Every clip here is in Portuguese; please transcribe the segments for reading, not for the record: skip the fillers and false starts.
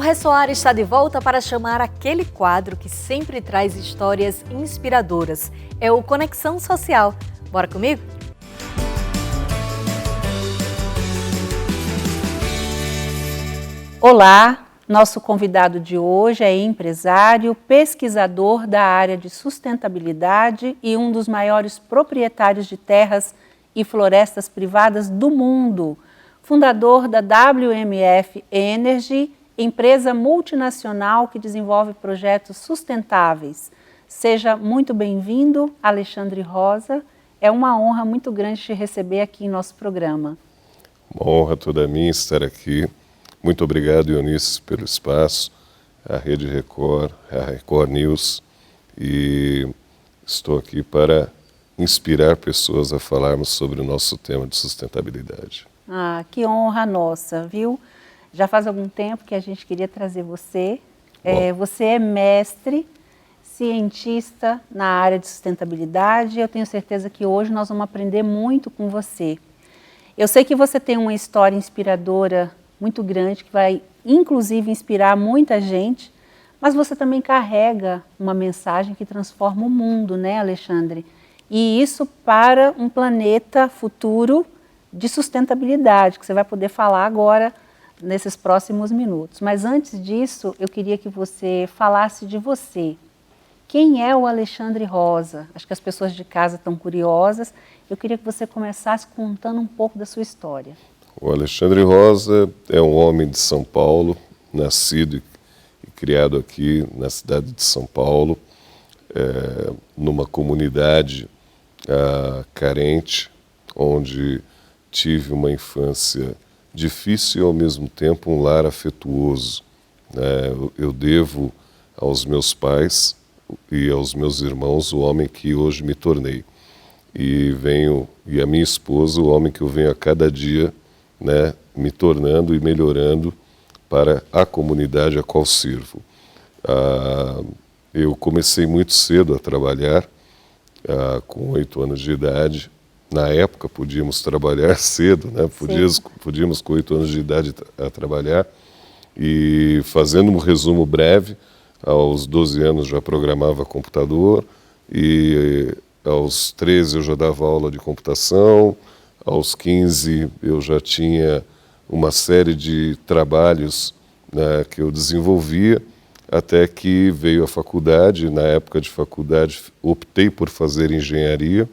Ressoar está de volta para chamar aquele quadro que sempre traz histórias inspiradoras. É o Conexão Social. Bora comigo? Olá, nosso convidado de hoje é empresário, pesquisador da área de sustentabilidade e um dos maiores proprietários de terras e florestas privadas do mundo, fundador da WMF Energy, empresa multinacional que desenvolve projetos sustentáveis. Seja muito bem-vindo, Alexandre Rosa. É uma honra muito grande te receber aqui em nosso programa. Uma honra toda minha estar aqui. Muito obrigado, Eunice, pelo espaço, a Rede Record, a Record News, e estou aqui para inspirar pessoas a falarmos sobre o nosso tema de sustentabilidade. Ah, que honra nossa, viu? Já faz algum tempo que a gente queria trazer você. Você é mestre, cientista na área de sustentabilidade. Eu tenho certeza que hoje nós vamos aprender muito com você. Eu sei que você tem uma história inspiradora muito grande, que vai inclusive inspirar muita gente, mas você também carrega uma mensagem que transforma o mundo, né, Alexandre? E isso para um planeta futuro de sustentabilidade, que você vai poder falar agora nesses próximos minutos. Mas antes disso, eu queria que você falasse de você. Quem é o Alexandre Rosa? Acho que as pessoas de casa estão curiosas. Eu queria que você começasse contando um pouco da sua história. O Alexandre Rosa é um homem de São Paulo, nascido e criado aqui na cidade de São Paulo, numa comunidade carente, onde tive uma infância difícil e ao mesmo tempo um lar afetuoso. Eu devo aos meus pais e aos meus irmãos o homem que hoje me tornei. E a minha esposa, o homem que eu venho a cada dia, me tornando e melhorando para a comunidade a qual sirvo. Eu comecei muito cedo a trabalhar, com 8 anos de idade. Na época podíamos trabalhar cedo, podíamos com 8 anos de idade a trabalhar. E fazendo um resumo breve, aos 12 anos já programava computador, e aos 13 eu já dava aula de computação. Aos 15 eu já tinha uma série de trabalhos que eu desenvolvia, até que veio a faculdade. Na época de faculdade optei por fazer engenharia,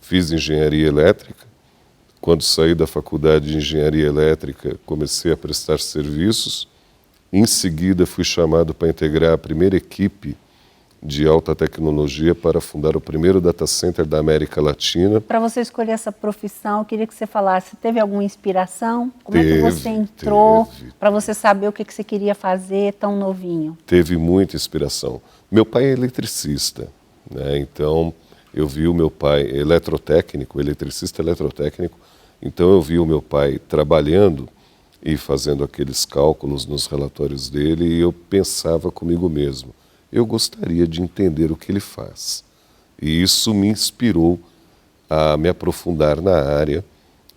fiz engenharia elétrica. Quando saí da faculdade de engenharia elétrica, comecei a prestar serviços. Em seguida fui chamado para integrar a primeira equipe de alta tecnologia para fundar o primeiro data center da América Latina. Para você escolher essa profissão, eu queria que você falasse, teve alguma inspiração? Como é que você entrou para você saber o que você queria fazer tão novinho? Teve muita inspiração. Meu pai é eletricista, então eu vi o meu pai eletricista eletrotécnico, então eu vi o meu pai trabalhando e fazendo aqueles cálculos nos relatórios dele, e eu pensava comigo mesmo, eu gostaria de entender o que ele faz. E isso me inspirou a me aprofundar na área,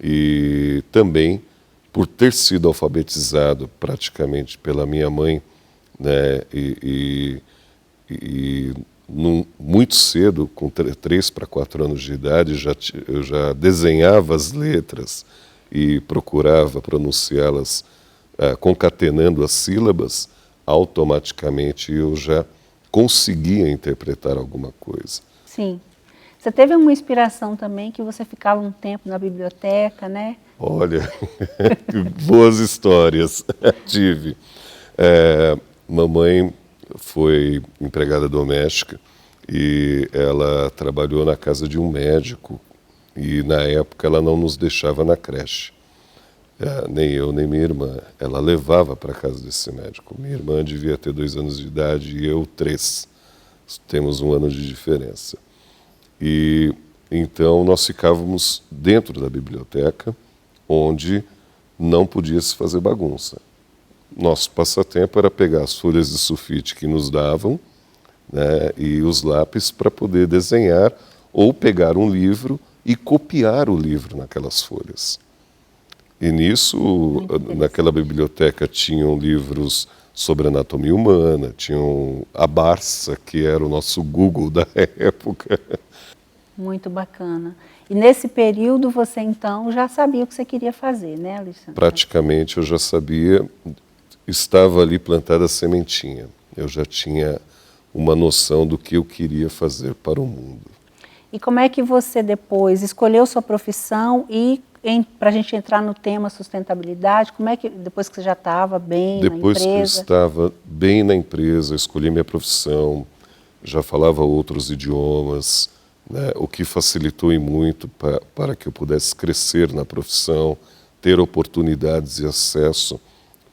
e também por ter sido alfabetizado praticamente pela minha mãe, muito cedo, com 3 para 4 anos de idade, eu já desenhava as letras e procurava pronunciá-las concatenando as sílabas. Automaticamente eu já conseguia interpretar alguma coisa. Sim. Você teve uma inspiração também que você ficava um tempo na biblioteca, né? Olha, boas histórias tive. Mamãe foi empregada doméstica e ela trabalhou na casa de um médico, e na época ela não nos deixava na creche. Nem eu, nem minha irmã. Ela levava para a casa desse médico. Minha irmã devia ter 2 anos de idade e eu 3. Temos 1 ano de diferença. E então nós ficávamos dentro da biblioteca, onde não podia se fazer bagunça. Nosso passatempo era pegar as folhas de sulfite que nos davam, e os lápis para poder desenhar, ou pegar um livro e copiar o livro naquelas folhas. E nisso, naquela biblioteca tinham livros sobre anatomia humana, tinham a Barça, que era o nosso Google da época. Muito bacana. E nesse período você então já sabia o que você queria fazer, né, Alexandre? Praticamente eu já sabia, estava ali plantada a sementinha. Eu já tinha uma noção do que eu queria fazer para o mundo. E como é que você depois escolheu sua profissão e, para a gente entrar no tema sustentabilidade, como é que, depois que você já estava bem na empresa? Depois que eu estava bem na empresa, escolhi minha profissão, já falava outros idiomas, né, o que facilitou e muito para que eu pudesse crescer na profissão, ter oportunidades e acesso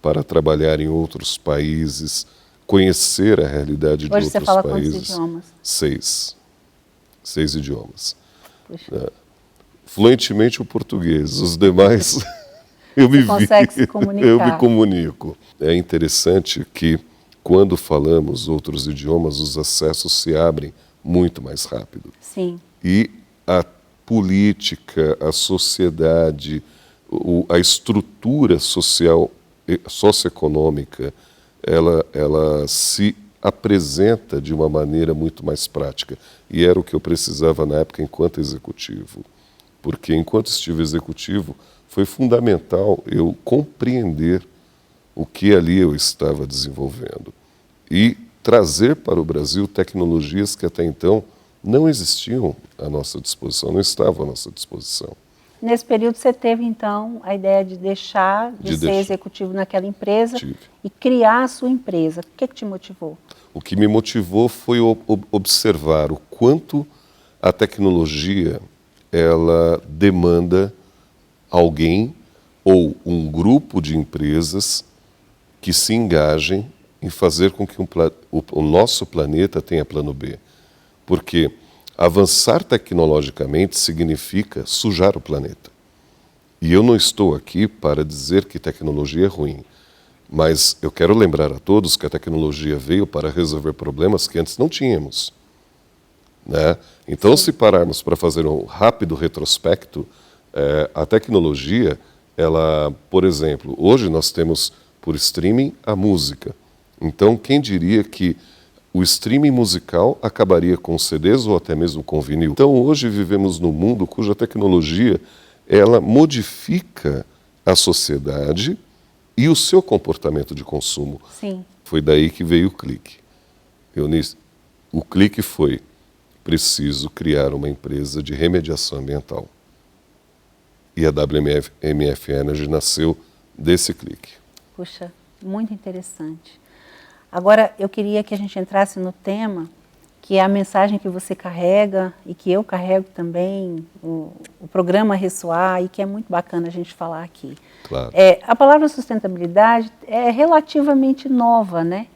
para trabalhar em outros países, conhecer a realidade de Hoje outros você fala países. quantos idiomas? 6 idiomas. Puxa. Fluentemente o português, os demais eu Você consegue se comunicar. eu me comunico. É interessante que quando falamos outros idiomas, os acessos se abrem muito mais rápido. Sim. E a política, a sociedade, a estrutura social, socioeconômica, ela se apresenta de uma maneira muito mais prática. E era o que eu precisava na época enquanto executivo. Porque enquanto estive executivo, foi fundamental eu compreender o que ali eu estava desenvolvendo. E trazer para o Brasil tecnologias que até então não existiam à nossa disposição, não estavam à nossa disposição. Nesse período você teve, então, a ideia de deixar de ser executivo naquela empresa e criar a sua empresa. O que te motivou? O que me motivou foi observar o quanto a tecnologia ela demanda alguém ou um grupo de empresas que se engajem em fazer com que o nosso planeta tenha plano B. Porque avançar tecnologicamente significa sujar o planeta. E eu não estou aqui para dizer que tecnologia é ruim, mas eu quero lembrar a todos que a tecnologia veio para resolver problemas que antes não tínhamos, né? Então, se pararmos para fazer um rápido retrospecto, a tecnologia, ela, por exemplo, hoje nós temos por streaming a música. Então, quem diria que o streaming musical acabaria com CDs ou até mesmo com vinil? Então, hoje vivemos num mundo cuja tecnologia ela modifica a sociedade e o seu comportamento de consumo. Sim. Foi daí que veio o clique. Eunice, o clique foi: preciso criar uma empresa de remediação ambiental. E a WMF Energy nasceu desse clique. Puxa, muito interessante. Agora, eu queria que a gente entrasse no tema, que é a mensagem que você carrega e que eu carrego também, o programa Ressoar, e que é muito bacana a gente falar aqui. Claro. A palavra sustentabilidade é relativamente nova, né?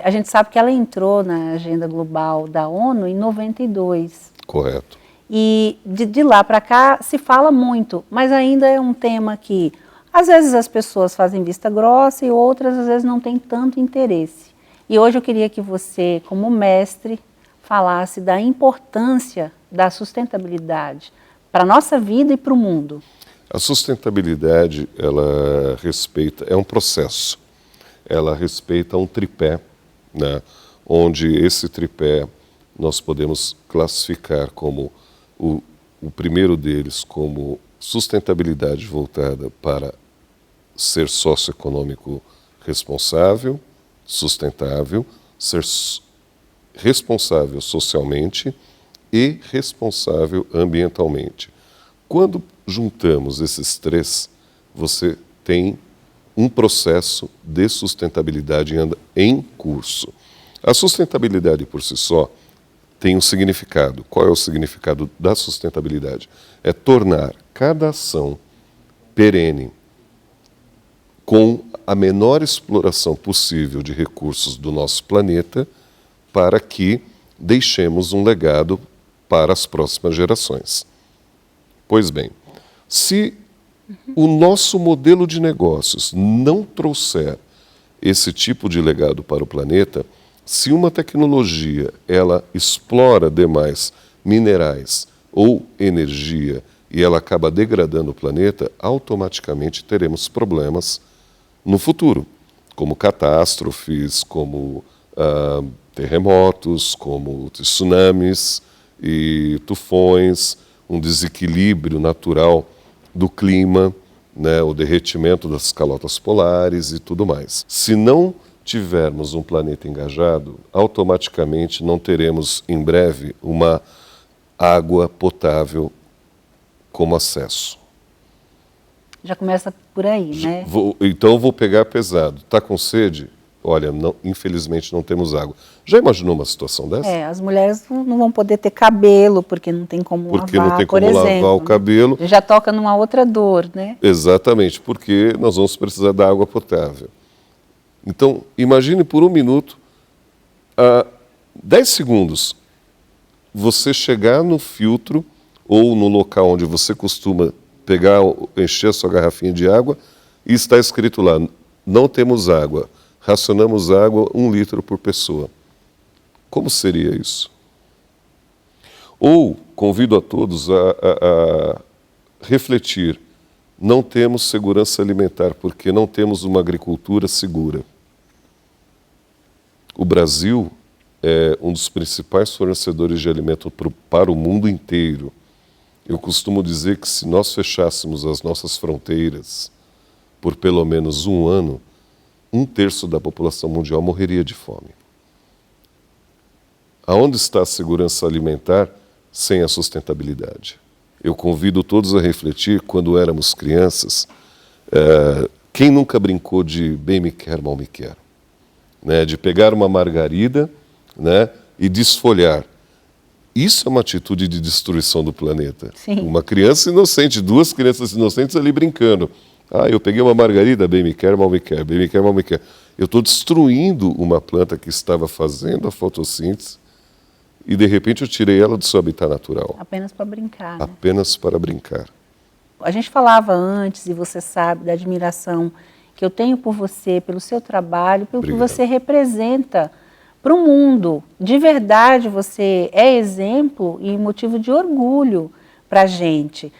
A gente sabe que ela entrou na agenda global da ONU em 92. Correto. E de lá para cá se fala muito, mas ainda é um tema que às vezes as pessoas fazem vista grossa e outras às vezes não têm tanto interesse. E hoje eu queria que você, como mestre, falasse da importância da sustentabilidade para a nossa vida e para o mundo. A sustentabilidade, ela respeita, é um processo. Ela respeita um tripé, né, onde esse tripé nós podemos classificar como o primeiro deles como sustentabilidade voltada para ser socioeconômico responsável, sustentável, ser responsável socialmente e responsável ambientalmente. Quando juntamos esses três, você tem um processo de sustentabilidade em curso. A sustentabilidade por si só tem um significado. Qual é o significado da sustentabilidade? É tornar cada ação perene, com a menor exploração possível de recursos do nosso planeta, para que deixemos um legado para as próximas gerações. Pois bem, se o nosso modelo de negócios não trouxer esse tipo de legado para o planeta, se uma tecnologia ela explora demais minerais ou energia e ela acaba degradando o planeta, automaticamente teremos problemas no futuro. como catástrofes, como terremotos, como tsunamis e tufões, um desequilíbrio natural do clima, né, o derretimento das calotas polares e tudo mais. Se não tivermos um planeta engajado, automaticamente não teremos em breve uma água potável como acesso. Já começa por aí, né? Então eu vou pegar pesado. Está com sede? Olha, infelizmente não temos água. Já imaginou uma situação dessa? As mulheres não vão poder ter cabelo, porque não tem como lavar, porque não tem como por exemplo, lavar o cabelo. Né? Já toca numa outra dor, né? Exatamente, porque nós vamos precisar da água potável. Então, imagine por um minuto, 10 segundos, você chegar no filtro ou no local onde você costuma encher a sua garrafinha de água e está escrito lá, não temos água, racionamos água 1 litro por pessoa. Como seria isso? Ou convido a todos a refletir, não temos segurança alimentar porque não temos uma agricultura segura. O Brasil é um dos principais fornecedores de alimento para o mundo inteiro. Eu costumo dizer que se nós fechássemos as nossas fronteiras por pelo menos 1 ano, 1/3 da população mundial morreria de fome. Aonde está a segurança alimentar sem a sustentabilidade? Eu convido todos a refletir, quando éramos crianças, quem nunca brincou de bem me quer, mal me quer? Né? De pegar uma margarida, né, e desfolhar. Isso é uma atitude de destruição do planeta. Sim. Uma criança inocente, 2 crianças inocentes ali brincando. Eu peguei uma margarida, bem me quer, mal me quer, bem me quer, mal me quer. Eu estou destruindo uma planta que estava fazendo a fotossíntese e, de repente, eu tirei ela do seu habitat natural. Apenas para brincar. Né? Apenas para brincar. A gente falava antes, e você sabe, da admiração que eu tenho por você, pelo seu trabalho, pelo que você representa para o mundo. De verdade, você é exemplo e motivo de orgulho para a gente.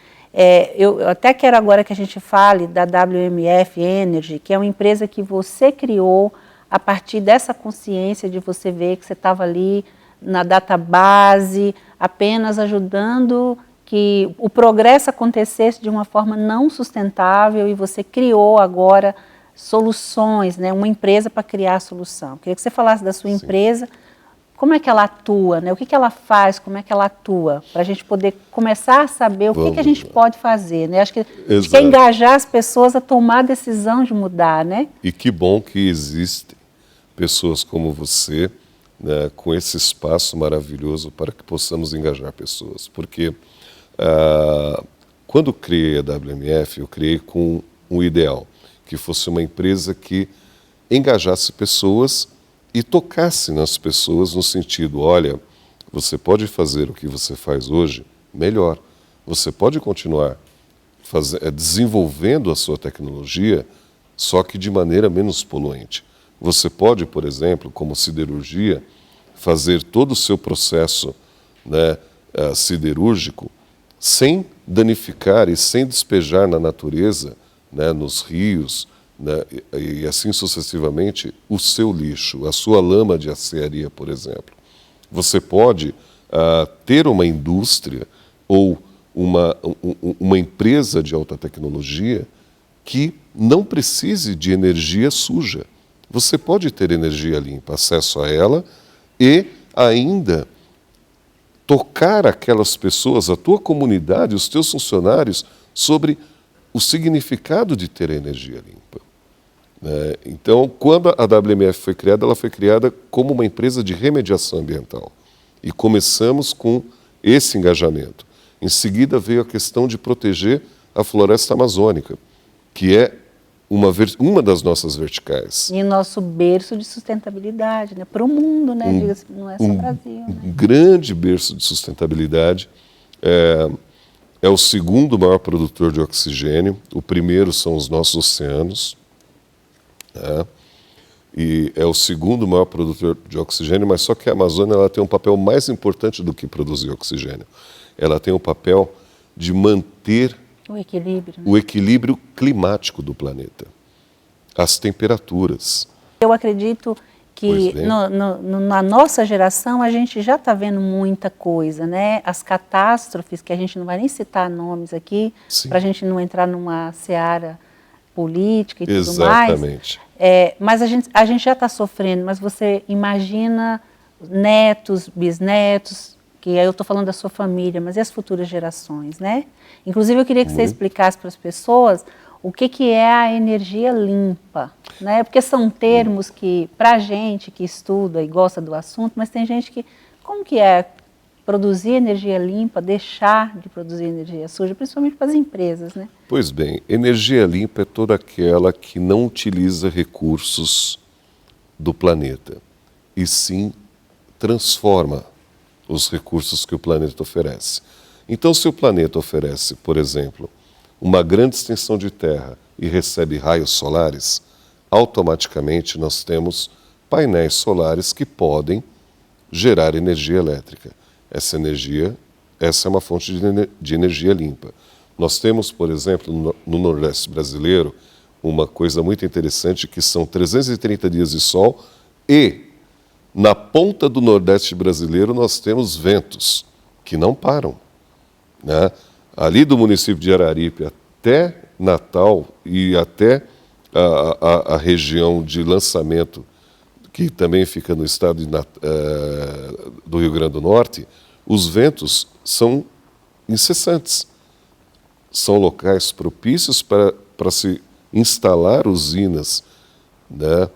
Eu até quero agora que a gente fale da WMF Energy, que é uma empresa que você criou a partir dessa consciência de você ver que você estava ali na database, apenas ajudando que o progresso acontecesse de uma forma não sustentável e você criou agora soluções, né? Uma empresa para criar a solução. Queria que você falasse da sua empresa, como é que ela atua, né? O que ela faz, como é que ela atua, para a gente poder começar a saber o que a gente pode fazer. Né? Acho que é engajar as pessoas a tomar a decisão de mudar. Né? E que bom que existem pessoas como você, né, com esse espaço maravilhoso para que possamos engajar pessoas. Porque quando criei a WMF, eu criei com um ideal, que fosse uma empresa que engajasse pessoas e tocasse nas pessoas no sentido, olha, você pode fazer o que você faz hoje melhor. Você pode continuar desenvolvendo a sua tecnologia, só que de maneira menos poluente. Você pode, por exemplo, como siderurgia, fazer todo o seu processo, né, siderúrgico sem danificar e sem despejar na natureza, né, nos rios, né, e assim sucessivamente, o seu lixo, a sua lama de acearia, por exemplo. Você pode ter uma indústria ou uma empresa de alta tecnologia que não precise de energia suja. Você pode ter energia limpa, acesso a ela e ainda tocar aquelas pessoas, a tua comunidade, os teus funcionários, sobre o significado de ter a energia limpa. Então, quando a WMF foi criada, ela foi criada como uma empresa de remediação ambiental. E começamos com esse engajamento. Em seguida veio a questão de proteger a floresta amazônica, que é uma das nossas verticais. E nosso berço de sustentabilidade, né? Para o mundo, né? Não é só o Brasil. Né? Um grande berço de sustentabilidade. É o segundo maior produtor de oxigênio. O primeiro são os nossos oceanos. E é o segundo maior produtor de oxigênio, mas só que a Amazônia ela tem um papel mais importante do que produzir oxigênio. Ela tem o papel de manter o equilíbrio, né? O equilíbrio climático do planeta. as temperaturas. Eu acredito que na nossa geração a gente já está vendo muita coisa, né? As catástrofes, que a gente não vai nem citar nomes aqui, para a gente não entrar numa seara política e tudo mais. Exatamente. Mas a gente já está sofrendo, mas você imagina netos, bisnetos, que aí eu estou falando da sua família, mas e as futuras gerações, né? Inclusive eu queria que você explicasse para as pessoas o que é a energia limpa, né? Porque são termos que, para a gente que estuda e gosta do assunto, mas tem gente que, como que é produzir energia limpa, deixar de produzir energia suja, principalmente para as empresas, né? Pois bem, energia limpa é toda aquela que não utiliza recursos do planeta, e sim transforma os recursos que o planeta oferece. Então, se o planeta oferece, por exemplo, uma grande extensão de terra e recebe raios solares, automaticamente nós temos painéis solares que podem gerar energia elétrica. Essa é uma fonte de energia limpa. Nós temos, por exemplo, no Nordeste brasileiro, uma coisa muito interessante, que são 330 dias de sol, e na ponta do Nordeste brasileiro nós temos ventos que não param, né? Ali do município de Araripe até Natal e até a região de Lançamento, que também fica no estado do Rio Grande do Norte, os ventos são incessantes. São locais propícios para se instalar usinas, né?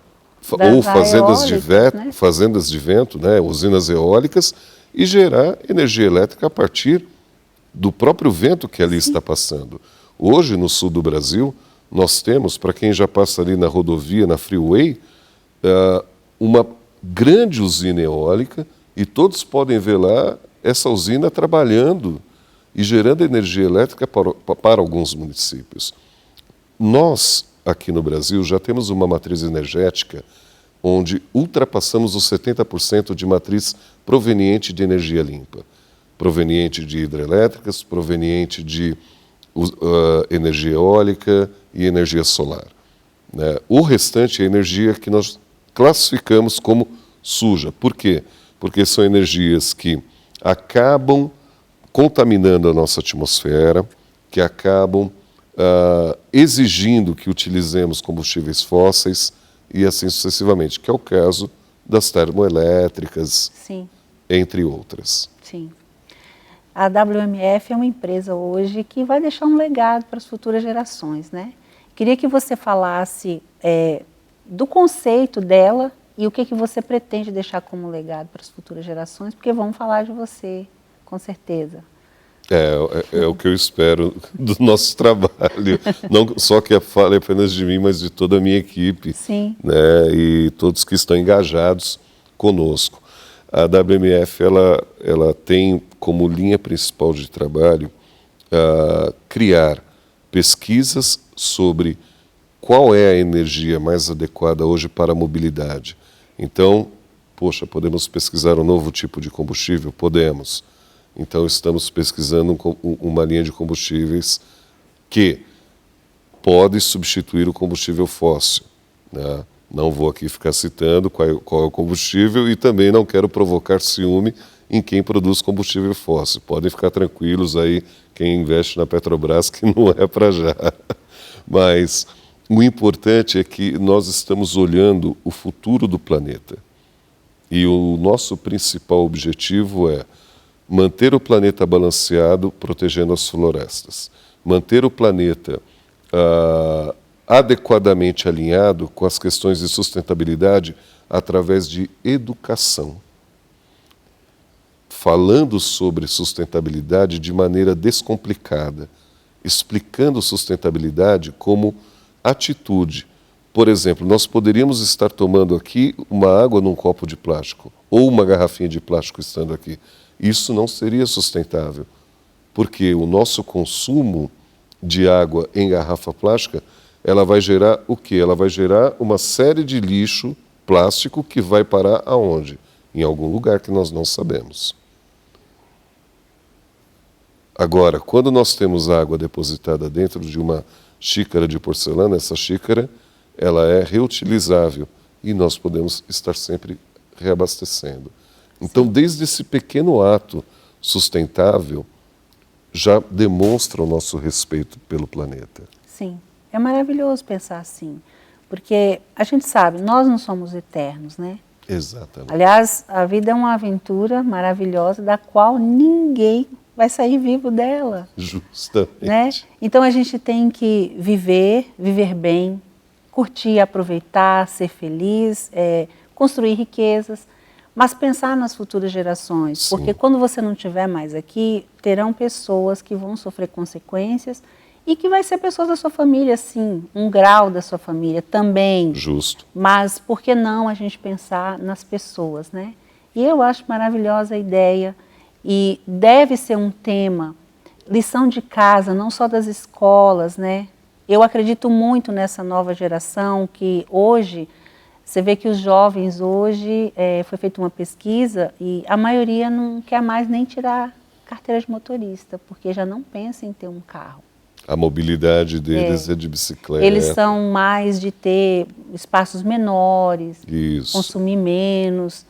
Ou fazendas de vento, né? Usinas eólicas, e gerar energia elétrica a partir do próprio vento que ali está passando. Hoje, no sul do Brasil, nós temos, para quem já passa ali na rodovia, na freeway, uma grande usina eólica, e todos podem ver lá essa usina trabalhando e gerando energia elétrica para alguns municípios. Nós, aqui no Brasil, já temos uma matriz energética onde ultrapassamos os 70% de matriz proveniente de energia limpa, proveniente de hidrelétricas, proveniente de energia eólica e energia solar, né? O restante é energia que nós classificamos como suja. Por quê? Porque são energias que acabam contaminando a nossa atmosfera, que acabam exigindo que utilizemos combustíveis fósseis e assim sucessivamente, que é o caso das termoelétricas, sim, entre outras. Sim. A WMF é uma empresa hoje que vai deixar um legado para as futuras gerações, né? Queria que você falasse do conceito dela e o que você pretende deixar como legado para as futuras gerações, porque vão falar de você, com certeza. É o que eu espero do nosso trabalho, não só que fale apenas de mim, mas de toda a minha equipe, sim, né, e todos que estão engajados conosco. A WMF ela tem como linha principal de trabalho criar pesquisas sobre qual é a energia mais adequada hoje para a mobilidade. Então, podemos pesquisar um novo tipo de combustível? Podemos. Então, estamos pesquisando uma linha de combustíveis que pode substituir o combustível fóssil, né? Não vou aqui ficar citando qual é o combustível, e também não quero provocar ciúme em quem produz combustível fóssil. Podem ficar tranquilos aí, quem investe na Petrobras, que não é para já. Mas o importante é que nós estamos olhando o futuro do planeta. E o nosso principal objetivo é manter o planeta balanceado, protegendo as florestas. Manter o planeta adequadamente alinhado com as questões de sustentabilidade através de educação. Falando sobre sustentabilidade de maneira descomplicada, explicando sustentabilidade como atitude. Por exemplo, nós poderíamos estar tomando aqui uma água num copo de plástico, ou uma garrafinha de plástico estando aqui. Isso não seria sustentável, porque o nosso consumo de água em garrafa plástica, ela vai gerar o quê? Ela vai gerar uma série de lixo plástico que vai parar aonde? Em algum lugar que nós não sabemos. Agora, quando nós temos água depositada dentro de uma xícara de porcelana, essa xícara ela é reutilizável e nós podemos estar sempre reabastecendo. Então, desde esse pequeno ato sustentável, já demonstra o nosso respeito pelo planeta. Sim, é maravilhoso pensar assim, porque a gente sabe, nós não somos eternos, né? Exatamente. Aliás, a vida é uma aventura maravilhosa da qual ninguém vai sair vivo dela. Justamente. Né? Então a gente tem que viver bem, curtir, aproveitar, ser feliz, construir riquezas, mas pensar nas futuras gerações. Sim. Porque quando você não estiver mais aqui, terão pessoas que vão sofrer consequências e que vai ser pessoas da sua família, sim, um grau da sua família também. Justo. Mas por que não a gente pensar nas pessoas, né? E eu acho maravilhosa a ideia e deve ser um tema, lição de casa, não só das escolas, né? Eu acredito muito nessa nova geração que hoje, você vê que os jovens hoje, foi feita uma pesquisa e a maioria não quer mais nem tirar carteira de motorista, porque já não pensa em ter um carro. A mobilidade deles é de bicicleta. Eles são mais de ter espaços menores, Isso. consumir menos.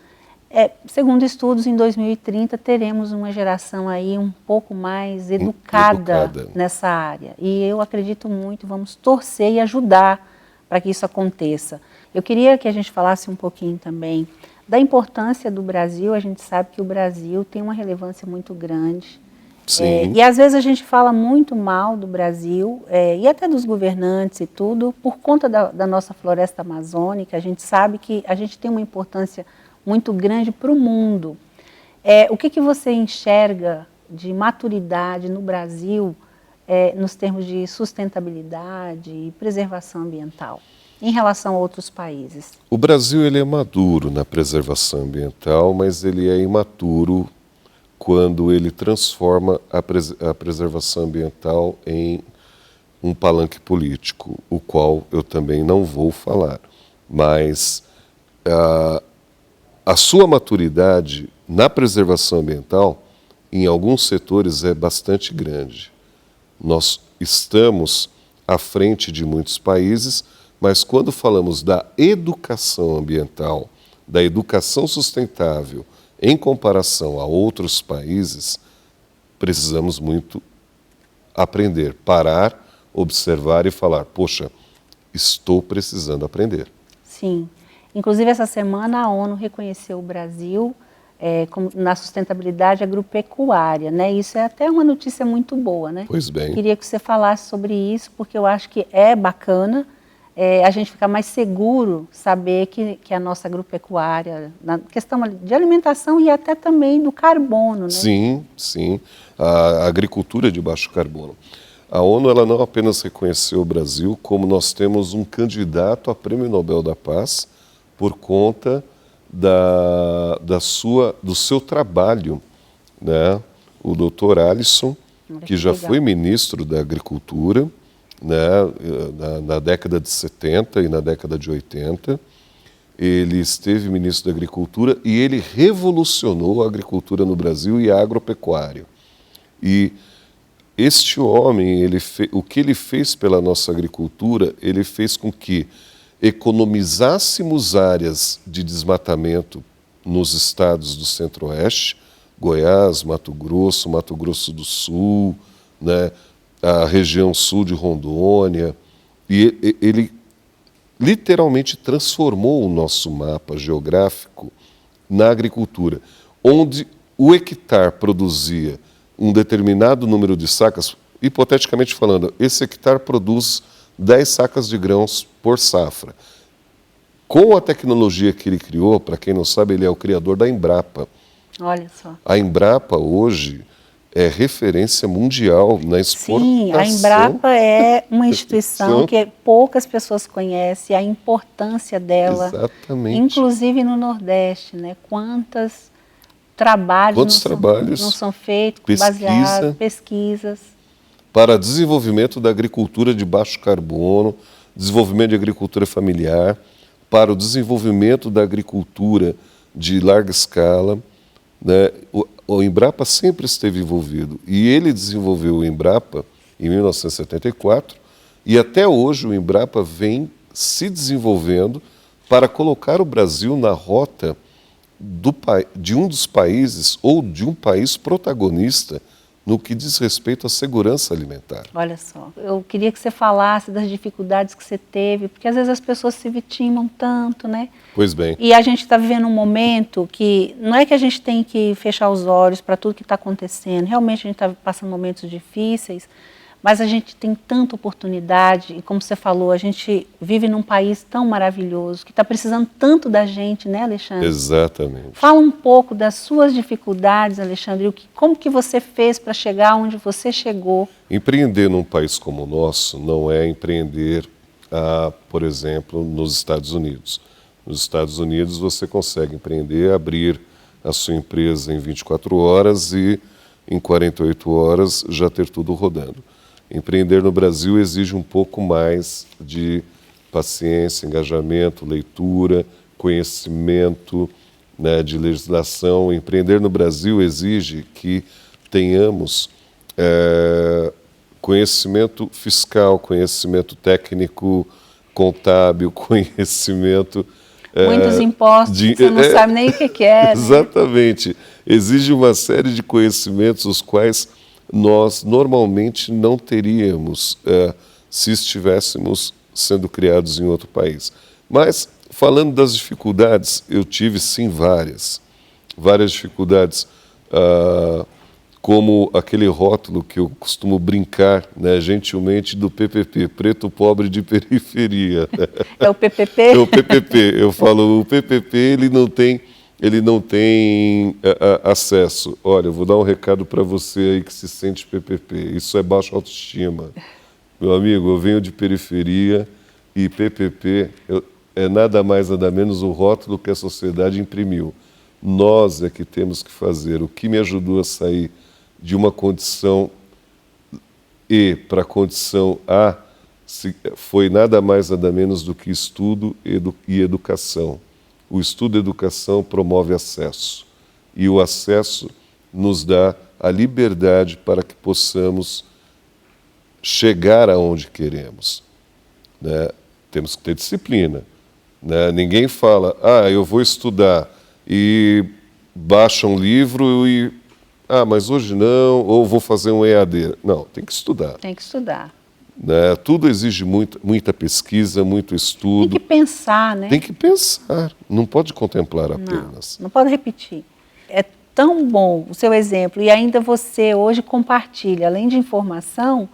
Segundo estudos, em 2030 teremos uma geração aí um pouco mais educada nessa área. E eu acredito muito, vamos torcer e ajudar para que isso aconteça. Eu queria que a gente falasse um pouquinho também da importância do Brasil. A gente sabe que o Brasil tem uma relevância muito grande. Sim. E às vezes a gente fala muito mal do Brasil e até dos governantes e tudo, por conta da nossa floresta amazônica. A gente sabe que a gente tem uma importância muito grande para o mundo. O que você enxerga de maturidade no Brasil nos termos de sustentabilidade e preservação ambiental em relação a outros países? O Brasil ele é maduro na preservação ambiental, mas ele é imaturo quando ele transforma a preservação ambiental em um palanque político, o qual eu também não vou falar. Mas a sua maturidade na preservação ambiental, em alguns setores, é bastante grande. Nós estamos à frente de muitos países, mas quando falamos da educação ambiental, da educação sustentável, em comparação a outros países, precisamos muito aprender, parar, observar e falar, poxa, estou precisando aprender. Sim. Inclusive, essa semana a ONU reconheceu o Brasil na sustentabilidade agropecuária, né? Isso é até uma notícia muito boa, né? Pois bem. Queria que você falasse sobre isso, porque eu acho que é bacana a gente ficar mais seguro, saber que a nossa agropecuária, na questão de alimentação e até também do carbono, né? Sim, sim. A agricultura de baixo carbono. A ONU ela não apenas reconheceu o Brasil, como nós temos um candidato a Prêmio Nobel da Paz por conta do seu trabalho, né? O Dr. Alisson, que já foi ministro da Agricultura, né? Na década de 70 e na década de 80, ele esteve ministro da Agricultura e ele revolucionou a agricultura no Brasil e a agropecuária. E este homem, o que ele fez pela nossa agricultura, ele fez com que economizássemos áreas de desmatamento nos estados do Centro-Oeste, Goiás, Mato Grosso do Sul, né? A região sul de Rondônia, e ele literalmente transformou o nosso mapa geográfico na agricultura, onde o hectare produzia um determinado número de sacas, hipoteticamente falando, esse hectare produz 10 sacas de grãos por safra. Com a tecnologia que ele criou, para quem não sabe, ele é o criador da Embrapa. Olha só. A Embrapa hoje é referência mundial na exportação. Sim, a Embrapa é uma instituição que poucas pessoas conhecem, a importância dela. Exatamente. Inclusive no Nordeste, né? Quantos trabalhos não são feitos, baseados, pesquisas. Para desenvolvimento da agricultura de baixo carbono, desenvolvimento de agricultura familiar, para o desenvolvimento da agricultura de larga escala, né? O Embrapa sempre esteve envolvido e ele desenvolveu o Embrapa em 1974 e até hoje o Embrapa vem se desenvolvendo para colocar o Brasil na rota de um dos países ou de um país protagonista no que diz respeito à segurança alimentar. Olha só, eu queria que você falasse das dificuldades que você teve, porque às vezes as pessoas se vitimam tanto, né? Pois bem. E a gente está vivendo um momento que não é que a gente tem que fechar os olhos para tudo que está acontecendo, realmente a gente está passando momentos difíceis, mas a gente tem tanta oportunidade, e como você falou, a gente vive num país tão maravilhoso, que está precisando tanto da gente, né, Alexandre? Exatamente. Fala um pouco das suas dificuldades, Alexandre, como que você fez para chegar onde você chegou? Empreender num país como o nosso não é empreender, por exemplo, nos Estados Unidos. Nos Estados Unidos você consegue empreender, abrir a sua empresa em 24 horas e em 48 horas já ter tudo rodando. Empreender no Brasil exige um pouco mais de paciência, engajamento, leitura, conhecimento, né, de legislação. Empreender no Brasil exige que tenhamos conhecimento fiscal, conhecimento técnico, contábil, conhecimento... Muitos impostos, você não sabe nem o que é. Exatamente. Né? Exige uma série de conhecimentos os quais nós normalmente não teríamos se estivéssemos sendo criados em outro país. Mas, falando das dificuldades, eu tive sim várias dificuldades, como aquele rótulo que eu costumo brincar, né, gentilmente, do PPP, preto pobre de periferia. É o PPP? É o PPP. Eu falo, o PPP ele não tem acesso. Olha, eu vou dar um recado para você aí que se sente PPP. Isso é baixa autoestima. Meu amigo, eu venho de periferia e PPP é nada mais, nada menos o rótulo que a sociedade imprimiu. Nós é que temos que fazer. O que me ajudou a sair de uma condição E para a condição A foi nada mais, nada menos do que estudo e educação. O estudo e a educação promove acesso. E o acesso nos dá a liberdade para que possamos chegar aonde queremos. Né? Temos que ter disciplina. Né? Ninguém fala, eu vou estudar e baixa um livro e... mas hoje não, ou vou fazer um EAD. Não, tem que estudar. Tem que estudar. Né? Tudo exige muita pesquisa, muito estudo. Tem que pensar, né? Tem que pensar, não pode contemplar apenas. Não pode repetir. É tão bom o seu exemplo, e ainda você hoje compartilha, além de informação,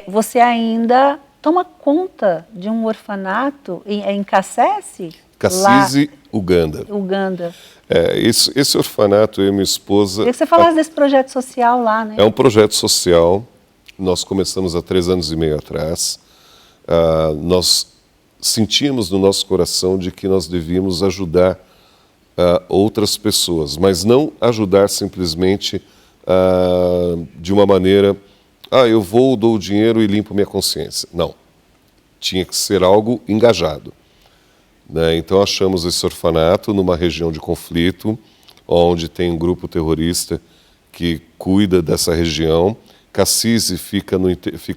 você ainda toma conta de um orfanato em Cassese? Cassese, Uganda. Uganda. Esse orfanato, eu e minha esposa... Queria que você falasse desse projeto social lá, né? É um projeto social, nós começamos há 3 anos e meio atrás. Nós sentíamos no nosso coração de que nós devíamos ajudar outras pessoas, mas não ajudar simplesmente de uma maneira, eu vou, dou o dinheiro e limpo minha consciência. Não, tinha que ser algo engajado. Né? Então achamos esse orfanato numa região de conflito, onde tem um grupo terrorista que cuida dessa região. Cassese fica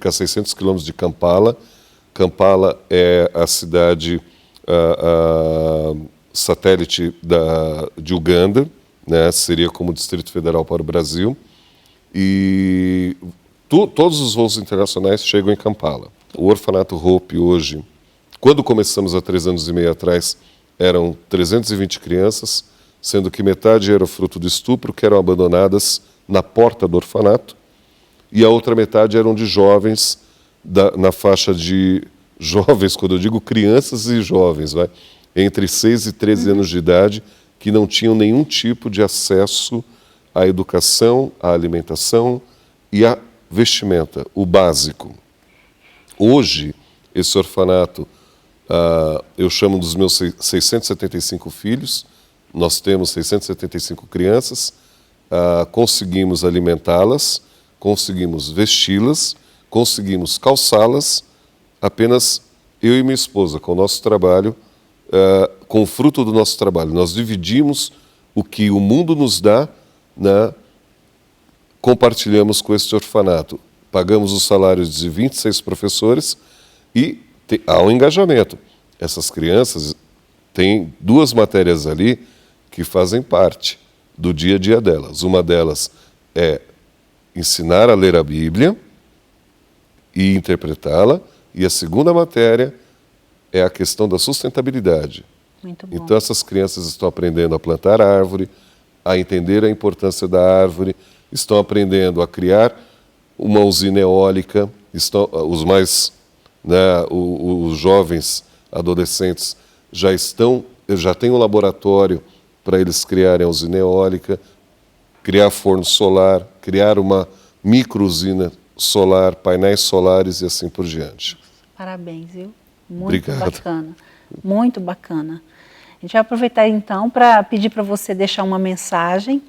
a 600 quilômetros de Kampala. Kampala é a cidade satélite de Uganda, né? Seria como Distrito Federal para o Brasil. E todos os voos internacionais chegam em Kampala. O orfanato Hope hoje, quando começamos há 3 anos e meio atrás, eram 320 crianças, sendo que metade era fruto do estupro, que eram abandonadas na porta do orfanato, e a outra metade eram de jovens, na faixa de jovens, quando eu digo crianças e jovens, entre 6 e 13 anos de idade, que não tinham nenhum tipo de acesso à educação, à alimentação e à vestimenta, o básico. Hoje, esse orfanato, eu chamo dos meus 675 filhos, nós temos 675 crianças, conseguimos alimentá-las, conseguimos vesti-las, conseguimos calçá-las, apenas eu e minha esposa, com o nosso trabalho, com o fruto do nosso trabalho. Nós dividimos o que o mundo nos dá, compartilhamos com este orfanato. Pagamos os salários de 26 professores e há um engajamento. Essas crianças têm 2 matérias ali que fazem parte do dia a dia delas. Uma delas é ensinar a ler a Bíblia e interpretá-la, e a segunda matéria é a questão da sustentabilidade. Muito bom. Então essas crianças estão aprendendo a plantar árvore, a entender a importância da árvore, estão aprendendo a criar uma usina eólica, os mais, né, os jovens, adolescentes já têm um laboratório para eles criarem a usina eólica, criar forno solar, criar uma micro-usina solar, painéis solares e assim por diante. Parabéns, viu? Muito Obrigado. bacana, muito bacana. A gente vai aproveitar então para pedir para você deixar uma mensagem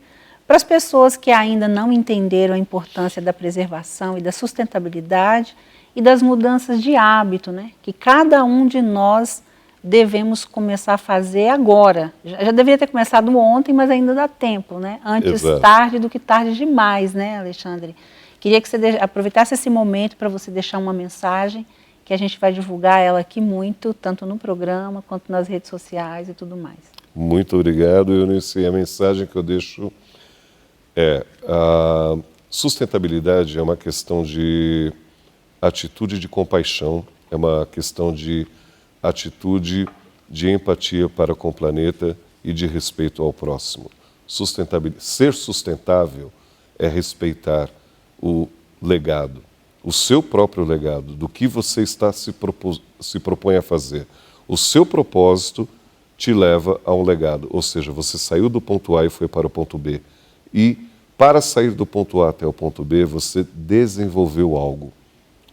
para as pessoas que ainda não entenderam a importância da preservação e da sustentabilidade e das mudanças de hábito, né? Que cada um de nós devemos começar a fazer agora. Já deveria ter começado ontem, mas ainda dá tempo, né? Antes Exato. tarde do que tarde demais, né, Alexandre? Queria que você aproveitasse esse momento para você deixar uma mensagem que a gente vai divulgar ela aqui muito, tanto no programa quanto nas redes sociais e tudo mais. Muito obrigado. A mensagem que eu deixo a sustentabilidade é uma questão de atitude de compaixão, é uma questão de atitude de empatia para com o planeta e de respeito ao próximo. Ser sustentável é respeitar o legado, o seu próprio legado, do que você se propõe a fazer. O seu propósito te leva a um legado, ou seja, você saiu do ponto A e foi para o ponto B. E para sair do ponto A até o ponto B, você desenvolveu algo.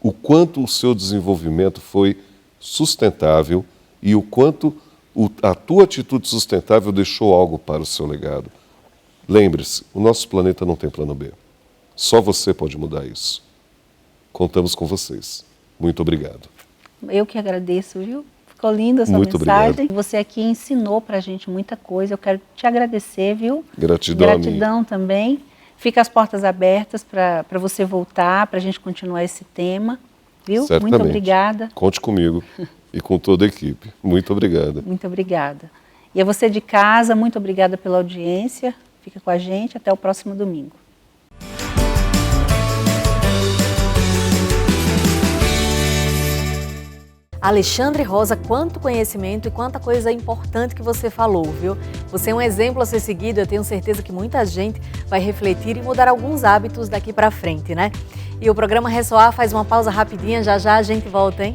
O quanto o seu desenvolvimento foi sustentável e o quanto a tua atitude sustentável deixou algo para o seu legado. Lembre-se, o nosso planeta não tem plano B. Só você pode mudar isso. Contamos com vocês. Muito obrigado. Eu que agradeço, viu? Ficou linda a sua Muito mensagem. obrigado. Você aqui ensinou pra gente muita coisa. Eu quero te agradecer, viu? Gratidão a mim. Gratidão também. Fica as portas abertas para você voltar, para a gente continuar esse tema, viu? Certamente. Muito obrigada. Conte comigo e com toda a equipe. Muito obrigado. Muito obrigada. E a você de casa, muito obrigada pela audiência. Fica com a gente. Até o próximo domingo. Alexandre Rosa, quanto conhecimento e quanta coisa importante que você falou, viu? Você é um exemplo a ser seguido, eu tenho certeza que muita gente vai refletir e mudar alguns hábitos daqui para frente, né? E o programa Ressoar faz uma pausa rapidinha, já já a gente volta, hein?